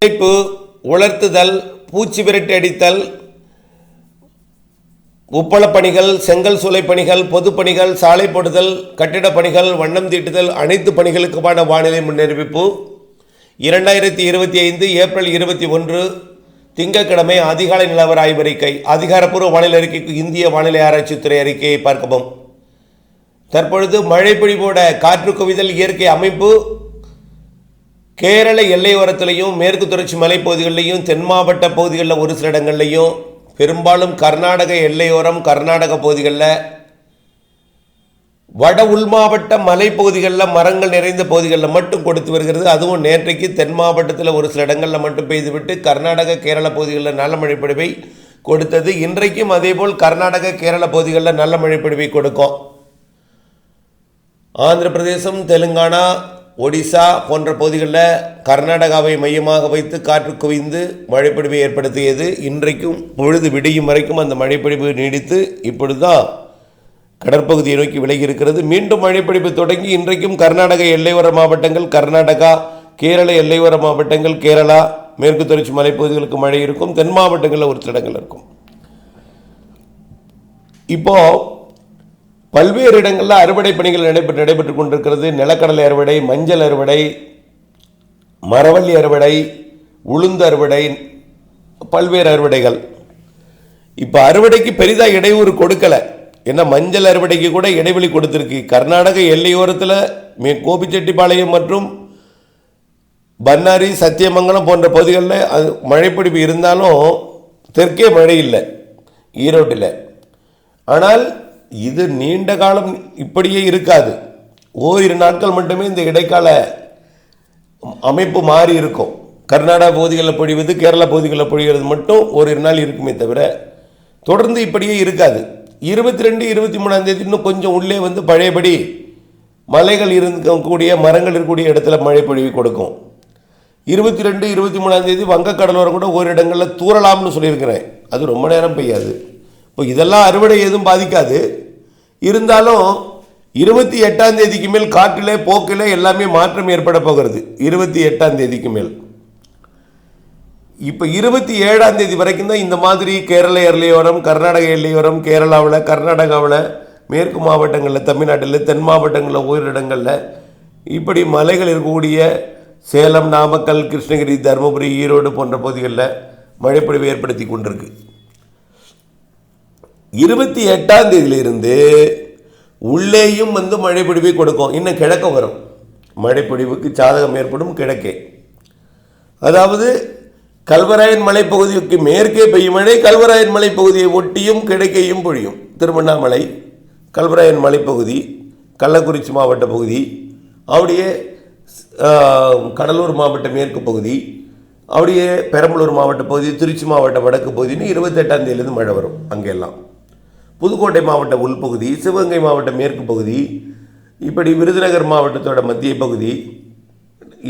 விதைப்பு, உலர்த்துதல், பூச்சி விரட்டி அடித்தல், உப்பளப் பணிகள், செங்கல் சூளை பணிகள், பொதுப்பணிகள், சாலை போடுதல், கட்டிடப் பணிகள், வண்ணம் தீட்டுதல் அனைத்து பணிகளுக்குமான வானிலை முன்னறிவிப்பு 2025 ஏப்ரல் 21 திங்கட்கிழமை அதிகாலை நிலவர ஆய்வறிக்கை. அதிகாரப்பூர்வ வானிலை அறிக்கைக்கு இந்திய வானிலை ஆராய்ச்சித்துறை அறிக்கையை பார்க்கவும். தற்பொழுது மழை பொழிவோட காற்று குவிதல் இயற்கை அமைப்பு கேரள எல்லையோரத்திலையும் மேற்கு தொடர்ச்சி மலைப்பகுதிகளிலையும் தென் மாவட்ட பகுதிகளில் ஒரு சில இடங்கள்லையும் பெரும்பாலும் கர்நாடக எல்லையோரம் கர்நாடக பகுதிகளில் வட உள் மாவட்ட மலைப்பகுதிகளில் மரங்கள் நிறைந்த பகுதிகளில் மட்டும் கொடுத்து வருகிறது. அதுவும் நேற்றைக்கு தென் மாவட்டத்தில் ஒரு சில இடங்களில் மட்டும் பெய்துவிட்டு கர்நாடக கேரள பகுதிகளில் நல்ல மழை பொழிவை கொடுத்தது. இன்றைக்கும் அதேபோல் கர்நாடக கேரள பகுதிகளில் நல்ல மழை பொழிவை கொடுக்கும். ஆந்திர பிரதேசம், தெலுங்கானா, ஒடிசா போன்ற பகுதிகளில் கர்நாடகாவை மையமாக வைத்து காற்று குவிந்து மழைப்பொழிவை ஏற்படுத்தியது. இன்றைக்கும் பொழுது விடியும் வரைக்கும் அந்த மழைப்பொழிவு நீடித்து இப்பொழுதுதான் கடற்பகுதியை நோக்கி விலகி இருக்கிறது. மீண்டும் மழைப்பொழிவு தொடங்கி இன்றைக்கும் கர்நாடக எல்லையோர மாவட்டங்கள், கர்நாடகா கேரள எல்லையோர மாவட்டங்கள், கேரளா மேற்கு தொடர்ச்சி மலைப்பகுதிகளுக்கு மழை இருக்கும். தென் மாவட்டங்களில் ஒரு சில இடங்கள் இருக்கும். இப்போ பல்வேறு இடங்களில் அறுவடை பணிகள் நடைபெற்றுக் கொண்டிருக்கிறது. நிலக்கடலை அறுவடை, மஞ்சள் அறுவடை, மரவள்ளி அறுவடை, உளுந்து அறுவடை, பல்வேறு அறுவடைகள். இப்போ அறுவடைக்கு பெரிதாக இடையூறு கொடுக்கலை. ஏன்னா மஞ்சள் அறுவடைக்கு கூட இடைவெளி கொடுத்துருக்கு. கர்நாடக எல்லையோரத்தில் கோபிச்செட்டிப்பாளையம் மற்றும் பன்னாரி, சத்தியமங்கலம் போன்ற பகுதிகளில் மழைப்பிடிப்பு இருந்தாலும் தெற்கே மழை இல்லை, ஈரோட்டில். ஆனால் இது நீண்ட காலம் இப்படியே இருக்காது. ஓரிரு நாட்கள் மட்டுமே இந்த இடைக்கால அமைப்பு மாறி இருக்கும். கர்நாடகா பகுதிகளில் பொழிவது, கேரளா பகுதிகளில் பொழிவது மட்டும் ஓரிரு நாள் இருக்குமே தவிர தொடர்ந்து இப்படியே இருக்காது. 22, 23ஆம் தேதி இன்னும் கொஞ்சம் உள்ளே வந்து பழையபடி மலைகள் இருக்கக்கூடிய மரங்கள் இருக்கக்கூடிய இடத்துல மழை பொழிவு கொடுக்கும். 22, 23ஆம் தேதி வங்கக்கடலோரம் கூட ஒரு இடங்களில் தூறலாம்னு சொல்லியிருக்கிறேன். அது ரொம்ப நேரம் பெய்யாது. இப்போ இதெல்லாம் அறுவடை எதுவும் பாதிக்காது. இருந்தாலும் 28ஆம் தேதிக்கு மேல் காற்றிலே போக்கிலே எல்லாமே மாற்றம் ஏற்பட போகிறது. 28ஆம் தேதிக்கு மேல். இப்போ 27ஆம் தேதி வரைக்கும் தான் இந்த மாதிரி கேரள எல்லையோரம், கர்நாடக எல்லையோரம், கேரளாவில், கர்நாடகாவில், மேற்கு மாவட்டங்களில், தமிழ்நாட்டில், தென் மாவட்டங்களில் ஓரிரு இடங்களில் இப்படி மலைகள் இருக்கக்கூடிய சேலம், நாமக்கல், கிருஷ்ணகிரி, தருமபுரி, ஈரோடு போன்ற பகுதிகளில் மழைப்பொழிவை ஏற்படுத்தி கொண்டிருக்கு. 28ஆம் தேதியிலிருந்து உள்ளேயும் வந்து மழைப்பொழிவை கொடுக்கும். இன்னும் கிழக்க வரும். மழைப்பொழிவுக்கு சாதகம் ஏற்படும் கிழக்கே. அதாவது கல்வராயன் மலைப்பகுதிக்கு மேற்கே பெய்யும் மழை கல்வராயன் மலைப்பகுதியை ஒட்டியும் கிழக்கையும் பொழியும். திருவண்ணாமலை, கல்வராயன் மலைப்பகுதி, கள்ளக்குறிச்சி மாவட்ட பகுதி, அப்படியே கடலூர் மாவட்ட மேற்கு பகுதி, அப்படியே பெரம்பலூர் மாவட்ட பகுதி, திருச்சி மாவட்ட வடக்கு பகுதின்னு 28ஆம் தேதியிலேருந்து மழை வரும். அங்கெல்லாம் புதுக்கோட்டை மாவட்ட உள்பகுதி, சிவகங்கை மாவட்ட மேற்கு பகுதி, இப்படி விருதுநகர் மாவட்டத்தோட மத்திய பகுதி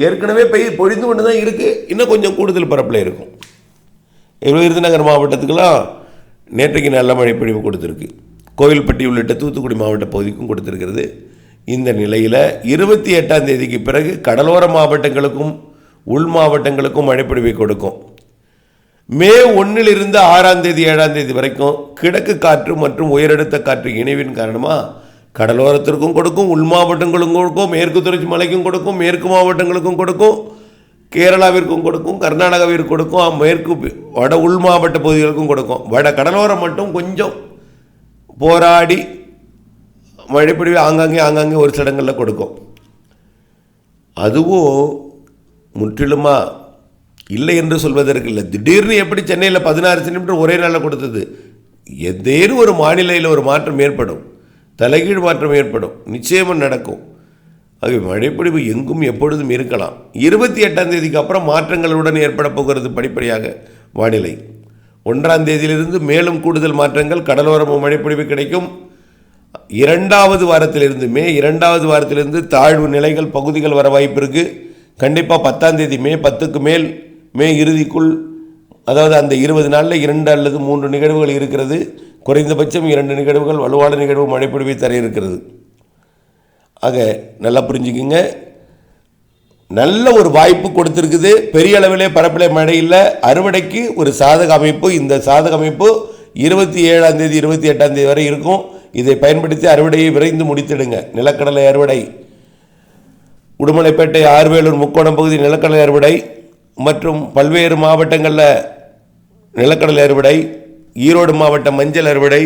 ஏற்கனவே பொழிந்து கொண்டு தான் இருக்குது. இன்னும் கொஞ்சம் கூடுதல் பரப்பில் இருக்கும். விருதுநகர் மாவட்டத்துக்கெல்லாம் நேற்றைக்கு நல்ல மழை பொழிவு கொடுத்துருக்கு. கோவில்பட்டி உள்ளிட்ட தூத்துக்குடி மாவட்ட பகுதிக்கும் கொடுத்துருக்கிறது. இந்த நிலையில் 28ஆம் தேதிக்கு பிறகு கடலோர மாவட்டங்களுக்கும் உள் மாவட்டங்களுக்கும் மழைப்பொழிவை கொடுக்கும். மே 1 6ஆம் தேதி 7ஆம் தேதி வரைக்கும் கிழக்கு காற்று மற்றும் உயரழுத்த காற்று இணைவின் காரணமாக கடலோரத்திற்கும் கொடுக்கும், உள் மாவட்டங்களுக்கும் கொடுக்கும், மேற்கு தொடர்ச்சி மலைக்கும் கொடுக்கும், மேற்கு மாவட்டங்களுக்கும் கொடுக்கும், கேரளாவிற்கும் கொடுக்கும், கர்நாடகாவிற்கு கொடுக்கும், மேற்கு வட உள் மாவட்ட பகுதிகளுக்கும் கொடுக்கும். வட கடலோரம் மட்டும் கொஞ்சம் போராடி மழைப்பொழிவு ஆங்காங்கே ஒரு சில இடங்களில் கொடுக்கும். அதுவும் முற்றிலுமா இல்லை என்று சொல்வதற்கு இல்லை. திடீர்னு எப்படி சென்னையில் 16 சென்டிமீட்டர் ஒரே நாளில் கொடுத்தது, ஏதேனும் ஒரு மாநிலையில் ஒரு மாற்றம் ஏற்படும், தலைகீழ் மாற்றம் ஏற்படும், நிச்சயமாக நடக்கும். ஆகவே மழைப்பொழிவு எங்கும் எப்பொழுதும் இருக்கலாம். 28ஆம் தேதிக்கு அப்புறம் மாற்றங்களுடன் ஏற்பட போகிறது படிப்படியாக வானிலை. 1ஆம் தேதியிலிருந்து மேலும் கூடுதல் மாற்றங்கள், கடலோரமும் மழைப்பொழிவு கிடைக்கும். 2வது வாரத்திலிருந்து மே 2வது வாரத்திலிருந்து தாழ்வு நிலைகள் பகுதிகள் வர வாய்ப்பு இருக்குது. கண்டிப்பாக 10ஆம் தேதி மே 10க்கு மேல் மே இறுதிக்குள், அதாவது அந்த 20 நாளில் 2 அல்லது 3 நிகழ்வுகள் இருக்கிறது. குறைந்தபட்சம் 2 நிகழ்வுகள் வலுவான நிகழ்வு மழைப்பொழிவை தர இருக்கிறது. ஆக நல்லா புரிஞ்சுக்குங்க. நல்ல ஒரு வாய்ப்பு கொடுத்துருக்குது. பெரிய அளவிலே பரப்பிலே மழை இல்லை. அறுவடைக்கு ஒரு சாதக அமைப்பு. இந்த சாதக அமைப்பு 27ஆம் தேதி 28ஆம் தேதி வரை இருக்கும். இதை பயன்படுத்தி அறுவடையை விரைந்து முடித்திடுங்க. நிலக்கடலை அறுவடை, உடுமலைப்பேட்டை, ஆர்வேலூர், முக்கோணம் பகுதி நிலக்கடலை அறுவடை மற்றும் பல்வேறு மாவட்டங்களில் நிலக்கடலை அறுவடை, ஈரோடு மாவட்டம் மஞ்சள் அறுவடை,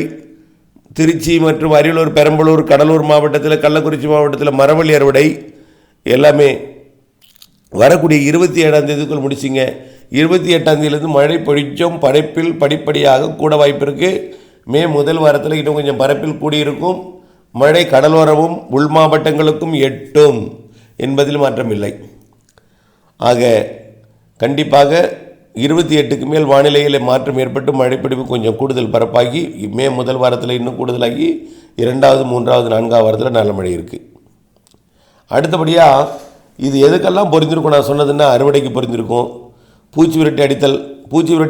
திருச்சி மற்றும் அரியலூர், பெரம்பலூர், கடலூர் மாவட்டத்தில், கள்ளக்குறிச்சி மாவட்டத்தில் மரவள்ளி அறுவடை எல்லாமே வரக்கூடிய 27ஆம் தேதிக்குள் முடிச்சிங்க. 28ஆம் தேதியிலேருந்து மழை பொழிச்சம் பரப்பில் படிப்படியாக கூட வாய்ப்பு இருக்குது. மே முதல் வாரத்தில் இன்னும் கொஞ்சம் பரப்பில் கூடியிருக்கும். மழை கடலோரமும் உள் மாவட்டங்களுக்கும் எட்டும் என்பதில் மாற்றமில்லை. ஆக கண்டிப்பாக 28க்கு மேல் வானிலையில் மாற்றம் ஏற்பட்டு மழைப்பிடிப்பு கொஞ்சம் கூடுதல் பரப்பாகி மே முதல் வாரத்தில் இன்னும் கூடுதலாகி 2வது, 3வது, 4வது வாரத்தில் நல்ல மழை இருக்குது. அடுத்தபடியாக இது எதுக்கெல்லாம் பொறிஞ்சிருக்கும் நான் சொன்னதுன்னா அறுவடைக்கு பொறிஞ்சிருக்கும். பூச்சி விரட்டி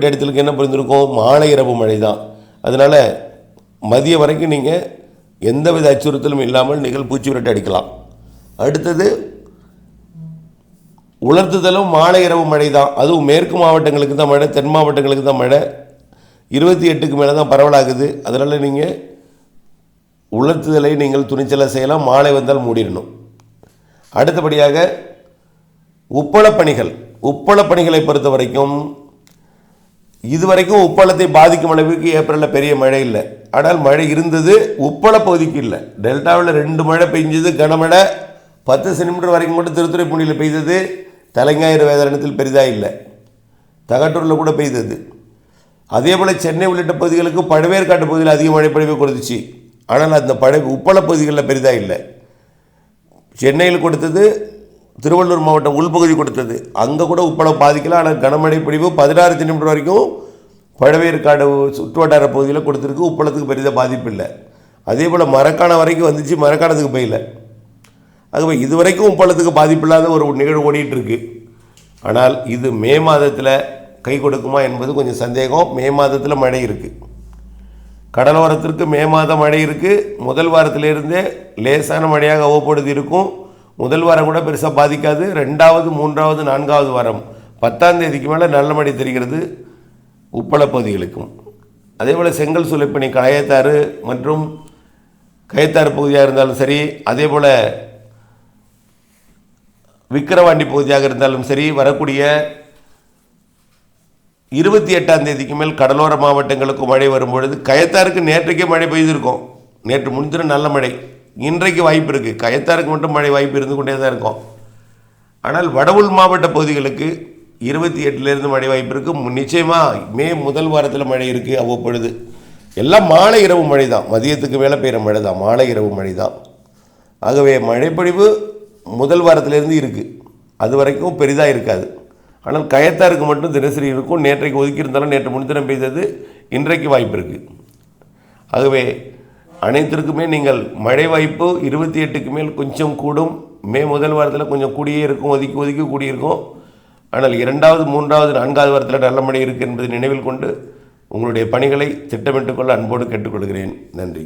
அடித்தலுக்கு என்ன பொறிஞ்சிருக்கும்? மாலை இரவு மழை தான். அதனால் மதிய வரைக்கும் நீங்கள் எந்தவித அச்சுறுத்தலும் இல்லாமல் நீங்கள் பூச்சி விரட்டி அடிக்கலாம். அடுத்தது உலர்த்துதலும் மாலை இரவு மழை தான். அதுவும் மேற்கு மாவட்டங்களுக்கு தான் மழை, தென் மாவட்டங்களுக்கு தான் மழை. 28க்கு மேலே தான் பரவலாகுது. அதனால் நீங்கள் உலர்த்துதலை நீங்கள் துணிச்சலாக செய்யலாம். மாலை வந்தால் மூடிடணும். அடுத்தபடியாக உப்பளப்பணிகளை பொறுத்த வரைக்கும் இதுவரைக்கும் உப்பளத்தை பாதிக்கும் அளவுக்கு ஏப்ரலில் பெரிய மழை இல்லை. ஆனால் மழை இருந்தது, உப்பள பகுதிக்கு இல்லை. டெல்டாவில் 2 மழை பெஞ்சது, கனமழை 10 சென்டிமீட்டர் வரைக்கும் மட்டும் திருத்துறைப்பூண்டியில் பெய்தது. தலைஞாயிறு வேதாரணத்தில் பெரிதாக இல்லை. தகட்டூரில் கூட பெய்தது. அதே போல் சென்னை உள்ளிட்ட பகுதிகளுக்கு பழவேற்காட்டு பகுதியில் அதிக மழை பொழிவை கொடுத்துச்சு. ஆனால் அந்த உப்பள பகுதிகளில் பெரிதாக இல்லை. சென்னையில் கொடுத்தது, திருவள்ளூர் மாவட்டம் உள்பகுதி கொடுத்தது, அங்கே கூட உப்பளம் பாதிக்கல. ஆனால் கனமழை பொழிவு 16 சென்டிமீட்டர் வரைக்கும் பழவேற்காடு சுற்றுவட்டார பகுதியில் கொடுத்துருக்கு. உப்பளத்துக்கு பெரிதாக பாதிப்பு இல்லை. அதே போல் மரக்காணம் வரைக்கும் வந்துச்சு, மரக்காணத்துக்கு போயில. ஆகவே இதுவரைக்கும் உப்பளத்துக்கு பாதிப்பு இல்லாத ஒரு நிகழ்வு ஓடிட்டுருக்கு. ஆனால் இது மே மாதத்தில் கை கொடுக்குமா என்பது கொஞ்சம் சந்தேகம். மே மாதத்தில் மழை இருக்குது. கடலோரத்திற்கு மே மாதம் மழை இருக்குது. முதல் வாரத்திலிருந்தே லேசான மழையாக அவ்வப்பொழுது இருக்கும். முதல் வாரம் கூட பெருசாக பாதிக்காது. 2வது, 3வது, 4வது வாரம் 10ஆம் தேதிக்கு மேலே நல்ல மழை தெரிகிறது உப்பள பகுதிகளுக்கும். அதே போல் செங்கல் சூளைப்பணி கயத்தாறு மற்றும் கயத்தாறு பகுதியாக இருந்தாலும் சரி, அதே போல் விக்கிரவாண்டி பகுதியாக இருந்தாலும் சரி, வரக்கூடிய 28ஆம் தேதிக்கு மேல் கடலோர மாவட்டங்களுக்கு மழை வரும்பொழுது, கயத்தாருக்கு நேற்றைக்கே மழை பெய்திருக்கும். நேற்று முன்தினம் நல்ல மழை. இன்றைக்கு வாய்ப்பு இருக்குது. கயத்தாருக்கு மட்டும் மழை வாய்ப்பு இருந்து கொண்டே தான் இருக்கும். ஆனால் வடவுள் மாவட்ட பகுதிகளுக்கு 28லேருந்து மழை வாய்ப்பு இருக்குது. நிச்சயமாக மே முதல் வாரத்தில் மழை இருக்குது அவ்வப்பொழுது. எல்லாம் மாலை இரவு மழை தான். மதியத்துக்கு மேலே பெய்கிற மழை தான், மாலை இரவு மழை தான். ஆகவே மழைப்பொழிவு முதல் வாரத்திலேருந்து இருக்குது. அது வரைக்கும் பெரிதாக இருக்காது. ஆனால் கயத்தாருக்கு மட்டும் தினசரி இருக்கும். நேற்றைக்கு ஒதுக்கியிருந்தாலும் நேற்று முன்தினம் பெய்தது, இன்றைக்கு வாய்ப்பு இருக்குது. ஆகவே அனைத்திற்குமே நீங்கள் மழை வாய்ப்பு 28க்கு மேல் கொஞ்சம் கூடும். மே முதல் வாரத்தில் கொஞ்சம் கூடியே இருக்கும், ஒதுக்கி கூடியிருக்கும். ஆனால் 2வது, 3வது, 4வது வாரத்தில் நல்ல மழை இருக்குது என்பதை நினைவில் கொண்டு உங்களுடைய பணிகளை திட்டமிட்டுக் கொள்ள அன்போடு கேட்டுக்கொள்கிறேன். நன்றி.